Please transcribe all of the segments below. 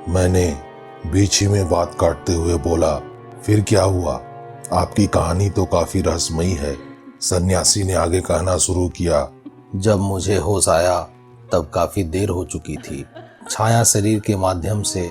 मैंने बीच ही में बात काटते हुए बोला, फिर क्या हुआ? आपकी कहानी तो काफी रहस्यमयी है। सन्यासी ने आगे कहना शुरू किया। जब मुझे होश आया तब काफी देर हो चुकी थी। छाया शरीर के माध्यम से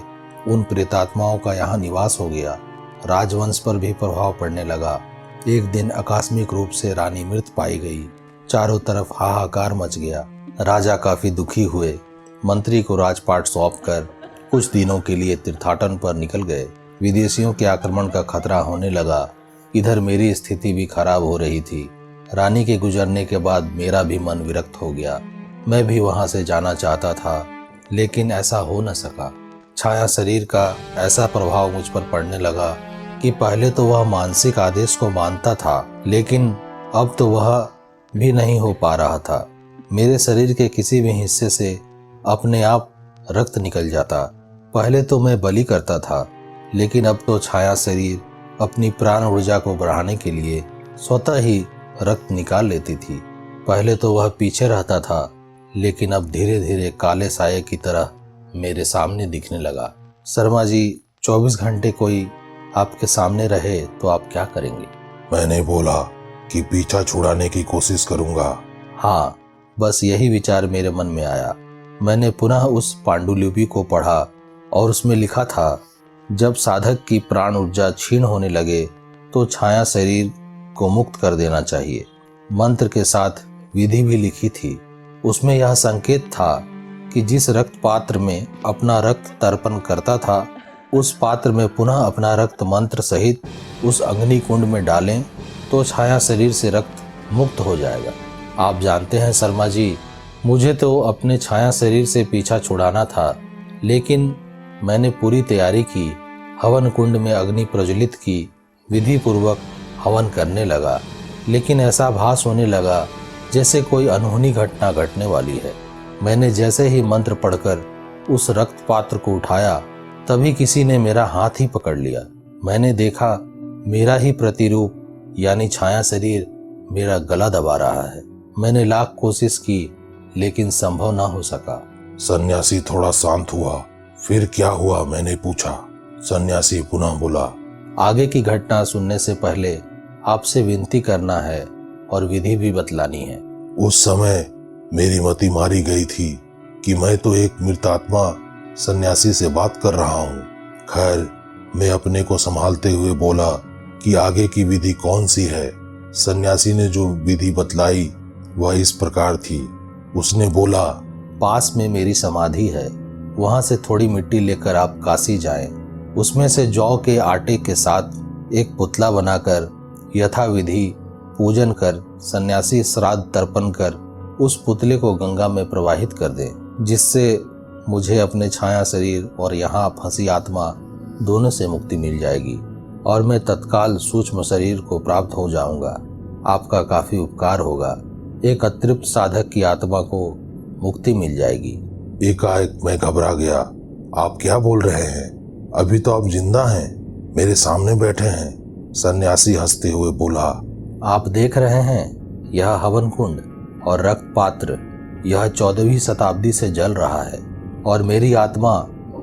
उन प्रेतात्माओं का यहाँ निवास हो गया। राजवंश पर भी प्रभाव पड़ने लगा। एक दिन आकस्मिक रूप से रानी मृत पाई गई। चारों तरफ हाहाकार मच गया। राजा काफी दुखी हुए। मंत्री को राजपाट सौंपकर कुछ दिनों के लिए तीर्थाटन पर निकल गए। विदेशियों के आक्रमण का खतरा होने लगा। इधर मेरी स्थिति भी खराब हो रही थी। रानी के गुजरने के बाद मेरा भी मन विरक्त हो गया। मैं भी वहां से जाना चाहता था, लेकिन ऐसा हो न सका। छाया शरीर का ऐसा प्रभाव मुझ पर पड़ने लगा कि पहले तो वह मानसिक आदेश को मानता था, लेकिन अब तो वह भी नहीं हो पा रहा था। मेरे शरीर के किसी भी हिस्से से अपने आप रक्त निकल जाता। पहले तो मैं बलि करता था, लेकिन अब तो छाया शरीर अपनी प्राण ऊर्जा को बढ़ाने के लिए स्वतः ही रक्त निकाल लेती थी। पहले तो वह पीछे रहता था, लेकिन अब धीरे धीरे काले साये की तरह मेरे सामने दिखने लगा। शर्मा जी, 24 घंटे कोई आपके सामने रहे तो आप क्या करेंगे? मैंने बोला कि पीछा छुड़ाने की कोशिश करूंगा। हाँ, बस यही विचार मेरे मन में आया। मैंने पुनः उस पांडुलिपि को पढ़ा और उसमें लिखा था, जब साधक की प्राण ऊर्जा क्षीण होने लगे तो छाया शरीर को मुक्त कर देना चाहिए। मंत्र के साथ विधि भी लिखी थी। उसमें यह संकेत था कि जिस रक्त पात्र में अपना रक्त तर्पण करता था, उस पात्र में पुनः अपना रक्त मंत्र सहित उस अग्नि कुंड में डालें तो छाया शरीर से रक्त मुक्त हो जाएगा। आप जानते हैं शर्मा जी, मुझे तो अपने छाया शरीर से पीछा छुड़ाना था, लेकिन मैंने पूरी तैयारी की। हवन कुंड में अग्नि प्रज्वलित की, विधि पूर्वक हवन करने लगा, लेकिन ऐसा भास होने लगा जैसे कोई अनहोनी घटना घटने वाली है। मैंने जैसे ही मंत्र पढ़कर उस रक्त पात्र को उठाया, तभी किसी ने मेरा हाथ ही पकड़ लिया। मैंने देखा मेरा ही प्रतिरूप यानी छाया शरीर मेरा गला दबा रहा है। मैंने लाख कोशिश की, लेकिन संभव ना हो सका। सन्यासी थोड़ा शांत हुआ। फिर क्या हुआ? मैंने पूछा। सन्यासी पुनः बोला, आगे की घटना सुनने से पहले आपसे विनती करना है और विधि भी बतलानी है। उस समय मेरी मति मारी गई थी कि मैं तो एक मृतात्मा सन्यासी से बात कर रहा हूँ। खैर, मैं अपने को संभालते हुए बोला कि आगे की विधि कौन सी है। सन्यासी ने जो विधि बतलाई वह इस प्रकार थी। उसने बोला, पास में मेरी समाधि है, वहां से थोड़ी मिट्टी लेकर आप काशी जाएं। उसमें से जौ के आटे के साथ एक पुतला बनाकर यथाविधि पूजन कर सन्यासी श्राद्ध तर्पण कर उस पुतले को गंगा में प्रवाहित कर दें, जिससे मुझे अपने छाया शरीर और यहाँ फंसी आत्मा दोनों से मुक्ति मिल जाएगी और मैं तत्काल सूक्ष्म शरीर को प्राप्त हो जाऊंगा। आपका काफी उपकार होगा। एक अतृप्त साधक की आत्मा को मुक्ति मिल जाएगी। एकाएक मैं घबरा गया। आप क्या बोल रहे हैं? अभी तो आप जिंदा हैं, मेरे सामने बैठे हैं। सन्यासी हंसते हुए बोला, आप देख रहे हैं यह हवन कुंड और रक्त पात्र, यह 14वीं शताब्दी से जल रहा है और मेरी आत्मा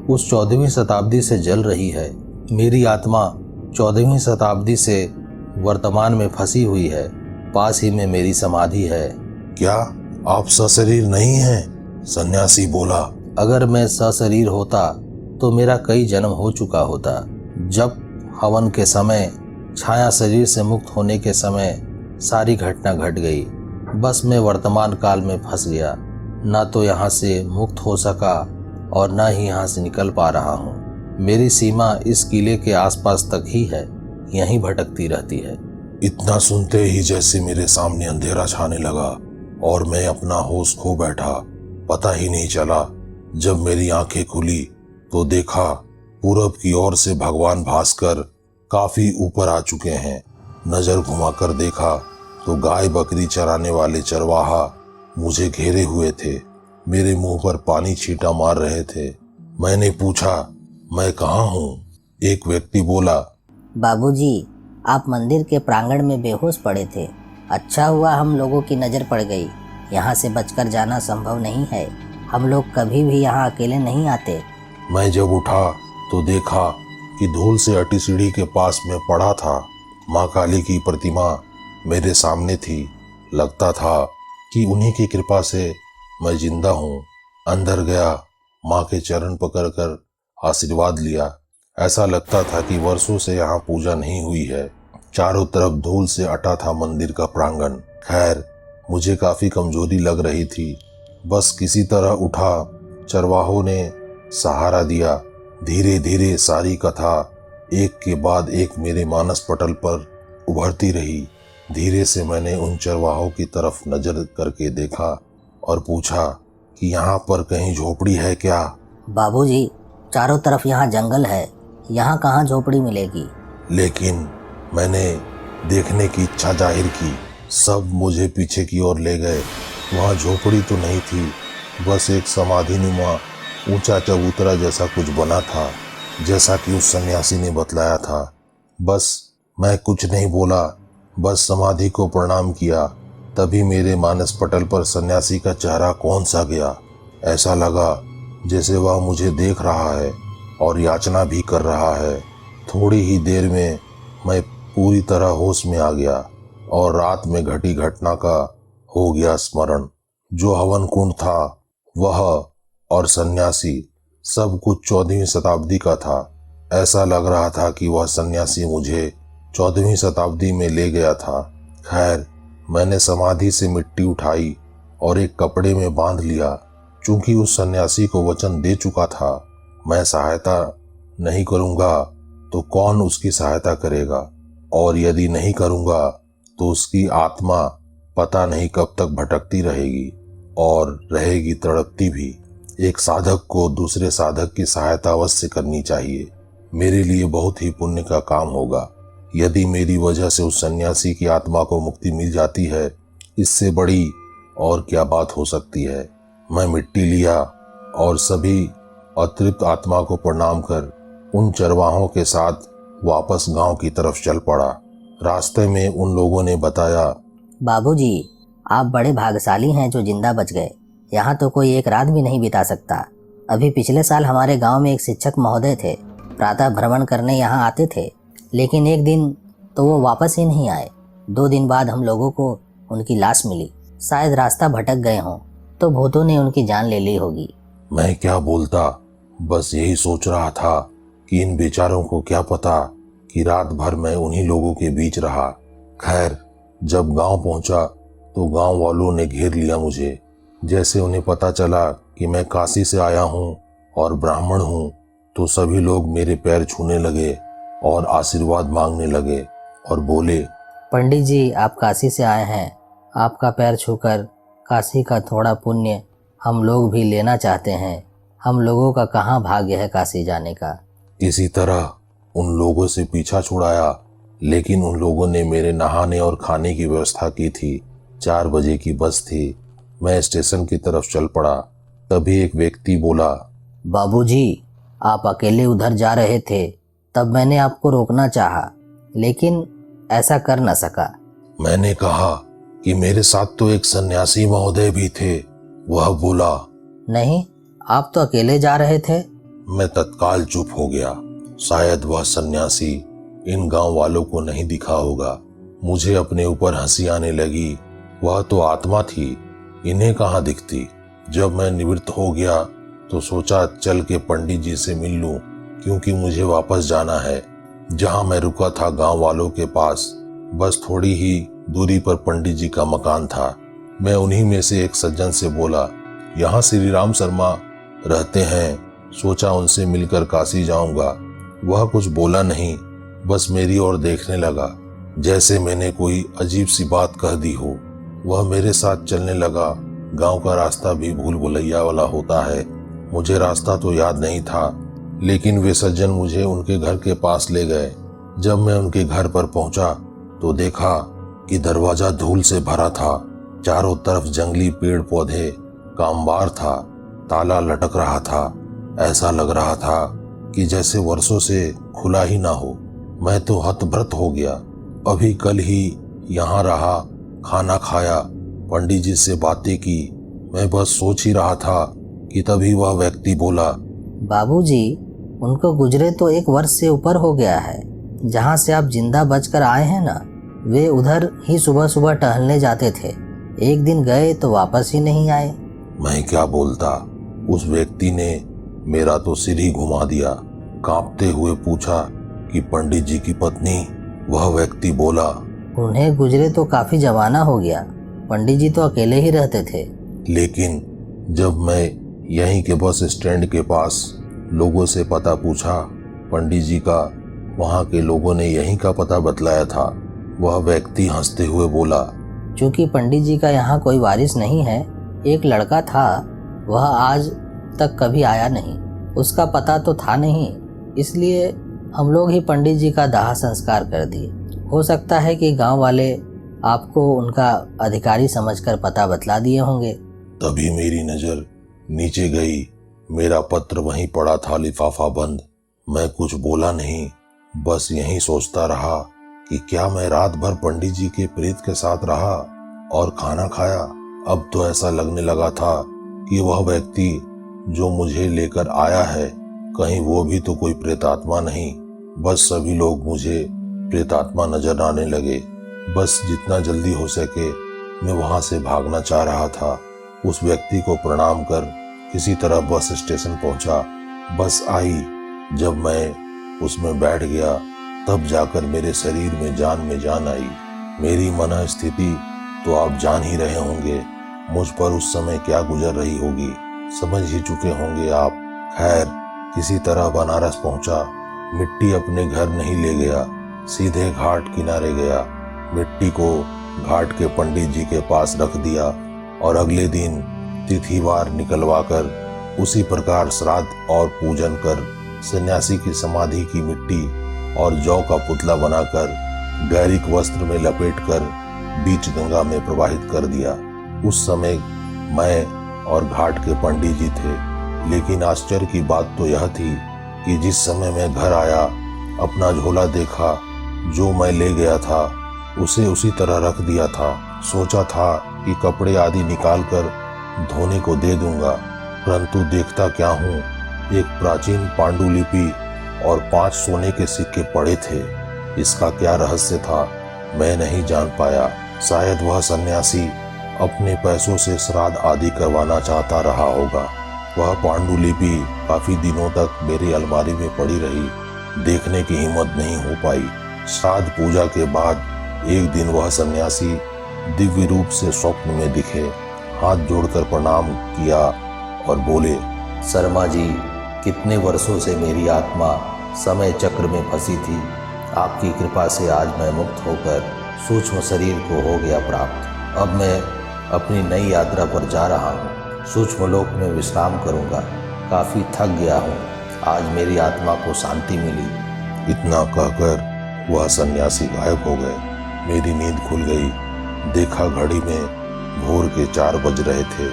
उस 14वीं शताब्दी से जल रही है। मेरी आत्मा 14वीं शताब्दी से वर्तमान में फंसी हुई है। पास ही में मेरी समाधि है। क्या आप सशरीर नहीं हैं? सन्यासी बोला, अगर मैं सशरीर होता तो मेरा कई जन्म हो चुका होता। जब हवन के समय छाया शरीर से मुक्त होने के समय सारी घटना घट गई। बस मैं वर्तमान काल में फंस गया, ना तो यहाँ से मुक्त हो सका और ना ही यहाँ से निकल पा रहा हूँ। मेरी सीमा इस किले के आसपास तक ही है, यहीं भटकती रहती है। इतना सुनते ही जैसे मेरे सामने अंधेरा छाने लगा और मैं अपना होश खो बैठा। पता ही नहीं चला। जब मेरी आंखें खुली तो देखा पूरब की ओर से भगवान भास्कर काफी ऊपर आ चुके हैं। नजर घुमाकर देखा तो गाय बकरी चराने वाले चरवाहा मुझे घेरे हुए थे। मेरे मुंह पर पानी छींटा मार रहे थे। मैंने पूछा, मैं कहाँ हूँ? एक व्यक्ति बोला, बाबूजी, आप मंदिर के प्रांगण में बेहोश पड़े थे। अच्छा हुआ हम लोगों की नज़र पड़ गई। यहाँ से बचकर जाना संभव नहीं है। हम लोग कभी भी यहाँ अकेले नहीं आते। मैं जब उठा तो देखा कि धूल से अटी सीढ़ी के पास में पड़ा था। माँ काली की प्रतिमा मेरे सामने थी। लगता था कि उन्हीं की कृपा से मैं जिंदा हूँ। अंदर गया, माँ के चरण पकड़कर आशीर्वाद लिया। ऐसा लगता था कि वर्षों से यहाँ पूजा नहीं हुई है। चारों तरफ धूल से अटा था मंदिर का प्रांगण। खैर, मुझे काफी कमजोरी लग रही थी। बस किसी तरह उठा। चरवाहों ने सहारा दिया। धीरे धीरे सारी कथा एक के बाद एक मेरे मानस पटल पर उभरती रही। धीरे से मैंने उन चरवाहों की तरफ नजर करके देखा और पूछा कि यहाँ पर कहीं झोपड़ी है क्या? बाबूजी, चारों तरफ यहाँ जंगल है, यहाँ कहाँ झोपड़ी मिलेगी? लेकिन मैंने देखने की इच्छा जाहिर की। सब मुझे पीछे की ओर ले गए। वहाँ झोपड़ी तो नहीं थी, बस एक समाधिनुमा ऊंचा चबूतरा जैसा कुछ बना था, जैसा कि उस सन्यासी ने बतलाया था। बस मैं कुछ नहीं बोला, बस समाधि को प्रणाम किया। तभी मेरे मानस पटल पर सन्यासी का चेहरा कौन सा गया। ऐसा लगा जैसे वह मुझे देख रहा है और याचना भी कर रहा है। थोड़ी ही देर में मैं पूरी तरह होश में आ गया और रात में घटी घटना का हो गया स्मरण। जो हवन कुंड था वह और सन्यासी, सब कुछ 14वीं शताब्दी का था। ऐसा लग रहा था कि वह सन्यासी मुझे 14वीं शताब्दी में ले गया था। खैर, मैंने समाधि से मिट्टी उठाई और एक कपड़े में बांध लिया। चूंकि उस सन्यासी को वचन दे चुका था, मैं सहायता नहीं करूंगा तो कौन उसकी सहायता करेगा, और यदि नहीं करूंगा तो उसकी आत्मा पता नहीं कब तक भटकती रहेगी और रहेगी तड़पती भी। एक साधक को दूसरे साधक की सहायता अवश्य करनी चाहिए। मेरे लिए बहुत ही पुण्य का काम होगा। यदि मेरी वजह से उस सन्यासी की आत्मा को मुक्ति मिल जाती है, इससे बड़ी और क्या बात हो सकती है। मैं मिट्टी लिया और सभी अतृप्त आत्मा को प्रणाम कर उन चरवाहों के साथ वापस गांव की तरफ चल पड़ा। रास्ते में उन लोगों ने बताया, बाबूजी, आप बड़े भाग्यशाली हैं जो जिंदा बच गए। यहाँ तो कोई एक रात भी नहीं बिता सकता। अभी पिछले साल हमारे गांव में एक शिक्षक महोदय थे। प्रातः भ्रमण करने यहाँ आते थे, लेकिन एक दिन तो वो वापस ही नहीं आए। 2 दिन बाद हम लोगों को उनकी लाश मिली। शायद रास्ता भटक गए हों तो भूतों ने उनकी जान ले ली होगी। मैं क्या बोलता, बस यही सोच रहा था कि इन बेचारों को क्या पता कि रात भर मैं उन्हीं लोगों के बीच रहा। खैर, जब गांव पहुंचा तो गांव वालों ने घेर लिया मुझे। जैसे उन्हें पता चला कि मैं काशी से आया हूं और ब्राह्मण हूं, तो सभी लोग मेरे पैर छूने लगे और आशीर्वाद मांगने लगे और बोले, पंडित जी, आप काशी से आए हैं। आपका पैर छूकर काशी का थोड़ा पुण्य हम लोग भी लेना चाहते हैं। हम लोगों का कहाँ भाग्य है काशी जाने का। इसी तरह उन लोगों से पीछा छुड़ाया, लेकिन उन लोगों ने मेरे नहाने और खाने की व्यवस्था की थी। 4 बजे की बस थी। मैं स्टेशन की तरफ चल पड़ा। तभी एक व्यक्ति बोला, बाबूजी, आप अकेले उधर जा रहे थे, तब मैंने आपको रोकना चाहा, लेकिन ऐसा कर न सका। मैंने कहा कि मेरे साथ तो एक सन्यासी महोदय भी थे। वह बोला, नहीं, आप तो अकेले जा रहे थे। मैं तत्काल चुप हो गया। शायद वह सन्यासी इन गांव वालों को नहीं दिखा होगा। मुझे अपने ऊपर हंसी आने लगी। वह तो आत्मा थी, इन्हें कहाँ दिखती। जब मैं निवृत्त हो गया तो सोचा चल के पंडित जी से मिल लूं, क्योंकि मुझे वापस जाना है। जहां मैं रुका था गांव वालों के पास बस थोड़ी ही दूरी पर पंडित जी का मकान था। मैं उन्हीं में से एक सज्जन से बोला, यहाँ श्री राम शर्मा रहते हैं, सोचा उनसे मिलकर काशी जाऊंगा। वह कुछ बोला नहीं, बस मेरी ओर देखने लगा जैसे मैंने कोई अजीब सी बात कह दी हो। वह मेरे साथ चलने लगा। गांव का रास्ता भी भूल भुलैया वाला होता है। मुझे रास्ता तो याद नहीं था, लेकिन वे सज्जन मुझे उनके घर के पास ले गए। जब मैं उनके घर पर पहुंचा तो देखा कि दरवाजा धूल से भरा था। चारों तरफ जंगली पेड़ पौधे का अंबार था। ताला लटक रहा था। ऐसा लग रहा था कि जैसे वर्षों से खुला ही ना हो। मैं तो हतप्रभ हो गया। अभी कल ही यहाँ रहा, खाना खाया, पंडित जी से बातें की। मैं बस सोच ही रहा था कि तभी वह व्यक्ति बोला, बाबूजी, उनको गुजरे तो 1 वर्ष से ऊपर हो गया है। जहाँ से आप जिंदा बचकर आए हैं ना, वे उधर ही सुबह सुबह टहलने जाते थे। एक दिन गए तो वापस ही नहीं आए। मैं क्या बोलता, उस व्यक्ति ने मेरा तो सिर ही घुमा दिया। कांपते हुए पूछा कि पंडित जी की पत्नी? वह व्यक्ति बोला, उन्हें गुजरे तो काफी जमाना हो गया। पंडित जी तो अकेले ही रहते थे। लेकिन जब मैं यहीं के बस स्टैंड के पास लोगों से पता पूछा, पंडित जी का, वहाँ के लोगों ने यहीं का पता बतलाया था। वह व्यक्ति हंसते हुए बोला, क्योंकि पंडित जी का यहाँ कोई वारिस नहीं है, एक लड़का था, वह आज तक कभी आया नहीं। उसका पता तो था नहीं, इसलिए हम लोग ही पंडित जी का दाह संस्कार कर दिए। हो सकता है कि गांव वाले आपको उनका अधिकारी समझकर पता बतला दिए होंगे। तभी मेरी नज़र नीचे गई। मेरा पत्र वहीं पड़ा था, लिफाफा बंद। मैं कुछ बोला नहीं, बस यहीं सोचता रहा कि क्या मैं रात भर पंडित जी के प्रेत के साथ रहा और खाना खाया। अब तो ऐसा लगने लगा था कि वह व्यक्ति जो मुझे लेकर आया है, कहीं वो भी तो कोई प्रेतात्मा नहीं। बस सभी लोग मुझे प्रेतात्मा नजर आने लगे। बस जितना जल्दी हो सके मैं वहां से भागना चाह रहा था। उस व्यक्ति को प्रणाम कर किसी तरह बस स्टेशन पहुंचा। बस आई, जब मैं उसमें बैठ गया तब जाकर मेरे शरीर में जान आई। मेरी मन स्थिति तो आप जान ही रहे होंगे। मुझ पर उस समय क्या गुजर रही होगी, समझ ही चुके होंगे आप। खैर, किसी तरह बनारस पहुंचा। मिट्टी अपने घर नहीं ले गया, सीधे घाट किनारे गया। मिट्टी को घाट के पंडित जी के पास रख दिया और अगले दिन तिथिवार निकलवा कर उसी प्रकार श्राद्ध और पूजन कर सन्यासी की समाधि की मिट्टी और जौ का पुतला बनाकर गैरिक वस्त्र में लपेटकर बीच गंगा में प्रवाहित कर दिया। उस समय मैं और घाट के पंडित जी थे। लेकिन आश्चर्य की बात तो यह थी कि जिस समय मैं घर आया, अपना झोला देखा, जो मैं ले गया था उसे उसी तरह रख दिया था। सोचा था कि कपड़े आदि निकाल कर धोने को दे दूंगा, परंतु देखता क्या हूँ, एक प्राचीन पांडुलिपि और 5 सोने के सिक्के पड़े थे। इसका क्या रहस्य था मैं नहीं जान पाया। शायद वह सन्यासी अपने पैसों से श्राद्ध आदि करवाना चाहता रहा होगा। वह पांडुलिपि काफी दिनों तक मेरी अलमारी में पड़ी रही, देखने की हिम्मत नहीं हो पाई। श्राद्ध पूजा के बाद एक दिन वह सन्यासी दिव्य रूप से स्वप्न में दिखे, हाथ जोड़कर प्रणाम किया और बोले, शर्मा जी, कितने वर्षों से मेरी आत्मा समय चक्र में फंसी थी। आपकी कृपा से आज मैं मुक्त होकर सूक्ष्म शरीर को हो गया प्राप्त। अब मैं अपनी नई यात्रा पर जा रहा हूँ। सूक्ष्म लोक में विश्राम करूँगा। काफ़ी थक गया हूँ। आज मेरी आत्मा को शांति मिली। इतना कहकर वह सन्यासी गायब हो गए। मेरी नींद खुल गई। देखा घड़ी में भोर के 4 बज रहे थे।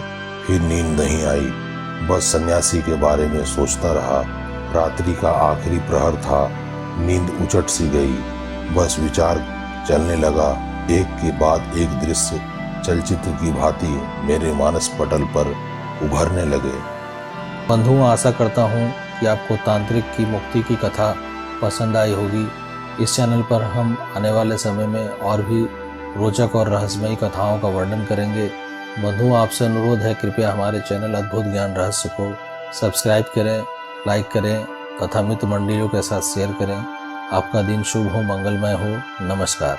फिर नींद नहीं आई, बस सन्यासी के बारे में सोचता रहा। रात्रि का आखिरी प्रहर था, नींद उचट सी गई। बस विचार चलने लगा, एक के बाद एक दृश्य चलचित्र की भांति मेरे मानस पटल पर उभरने लगे। बंधुओं, आशा करता हूँ कि आपको तांत्रिक की मुक्ति की कथा पसंद आई होगी। इस चैनल पर हम आने वाले समय में और भी रोचक और रहस्यमयी कथाओं का वर्णन करेंगे। बंधुओं, आपसे अनुरोध है, कृपया हमारे चैनल अद्भुत ज्ञान रहस्य को सब्सक्राइब करें, लाइक करें तथा मित्र मंडलियों के साथ शेयर करें। आपका दिन शुभ हो, मंगलमय हो। नमस्कार।